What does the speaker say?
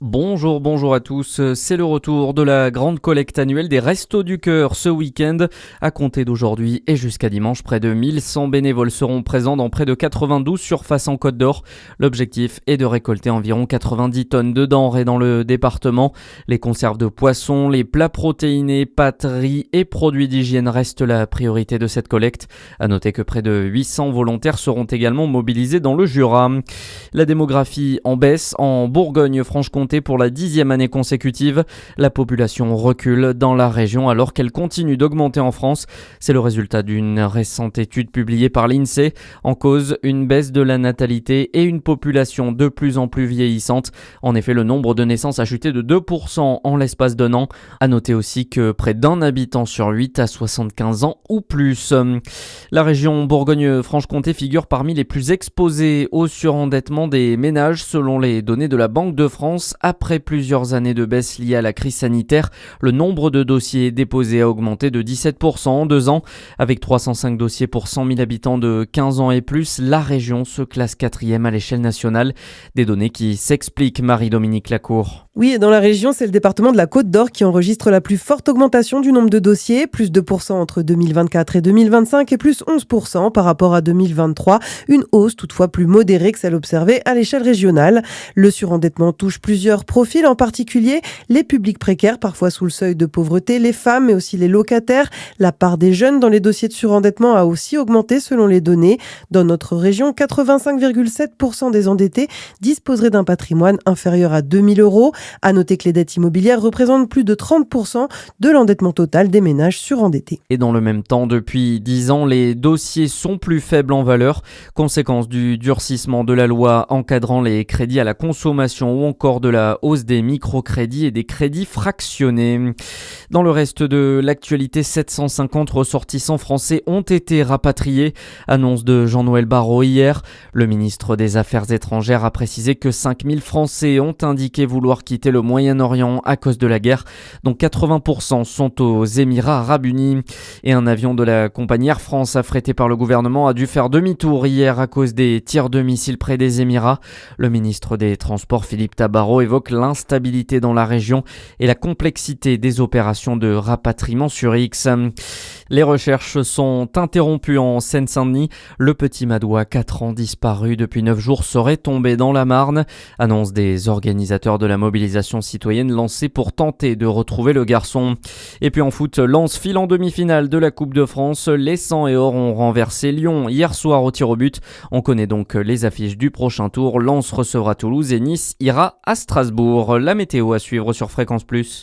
Bonjour à tous. C'est le retour de la grande collecte annuelle des Restos du Cœur ce week-end. À compter d'aujourd'hui et jusqu'à dimanche, près de 1100 bénévoles seront présents dans près de 92 surfaces en Côte d'Or. L'objectif est de récolter environ 90 tonnes de denrées dans le département. Les conserves de poissons, les plats protéinés, pâtes, riz et produits d'hygiène restent la priorité de cette collecte. À noter que près de 800 volontaires seront également mobilisés dans le Jura. La démographie en baisse en Bourgogne-Franche-Comté pour la 10e année consécutive. La population recule dans la région alors qu'elle continue d'augmenter en France. C'est le résultat d'une récente étude publiée par l'INSEE. En cause, une baisse de la natalité et une population de plus en plus vieillissante. En effet, le nombre de naissances a chuté de 2% en l'espace d'un an. À noter aussi que près d'un habitant sur 8 a 75 ans ou plus. La région Bourgogne-Franche-Comté figure parmi les plus exposées au surendettement des ménages selon les données de la Banque de France. Après plusieurs années de baisse liée à la crise sanitaire, le nombre de dossiers déposés a augmenté de 17% en 2 ans. Avec 305 dossiers pour 100 000 habitants de 15 ans et plus, la région se classe 4e à l'échelle nationale. Des données qui s'expliquent, Marie-Dominique Lacour. Oui, et dans la région, c'est le département de la Côte d'Or qui enregistre la plus forte augmentation du nombre de dossiers, plus 2% entre 2024 et 2025 et plus 11% par rapport à 2023. Une hausse toutefois plus modérée que celle observée à l'échelle régionale. Le surendettement touche plusieurs profils, en particulier les publics précaires, parfois sous le seuil de pauvreté, les femmes mais aussi les locataires. La part des jeunes dans les dossiers de surendettement a aussi augmenté selon les données. Dans notre région, 85,7% des endettés disposeraient d'un patrimoine inférieur à 2 000 euros. À noter que les dettes immobilières représentent plus de 30% de l'endettement total des ménages surendettés. Et dans le même temps, depuis 10 ans, les dossiers sont plus faibles en valeur, conséquence du durcissement de la loi encadrant les crédits à la consommation ou encore de la hausse des microcrédits et des crédits fractionnés. Dans le reste de l'actualité, 750 ressortissants français ont été rapatriés. Annonce de Jean-Noël Barrot hier. Le ministre des Affaires étrangères a précisé que 5000 Français ont indiqué vouloir quitter le Moyen-Orient à cause de la guerre, dont 80% sont aux Émirats Arabes Unis. Et un avion de la compagnie Air France affrété par le gouvernement a dû faire demi-tour hier à cause des tirs de missiles près des Émirats. Le ministre des Transports Philippe Tabarot évoque l'instabilité dans la région et la complexité des opérations de rapatriement sur X. Les recherches sont interrompues en Seine-Saint-Denis. Le petit Madois, 4 ans disparu depuis 9 jours, serait tombé dans la Marne. Annonce des organisateurs de la mobilisation citoyenne lancée pour tenter de retrouver le garçon. Et puis en foot, Lens file en demi-finale de la Coupe de France. Les 100 et or ont renversé Lyon hier soir au tir au but. On connaît donc les affiches du prochain tour. Lens recevra Toulouse et Nice ira à Strasbourg. La météo à suivre sur Fréquence Plus.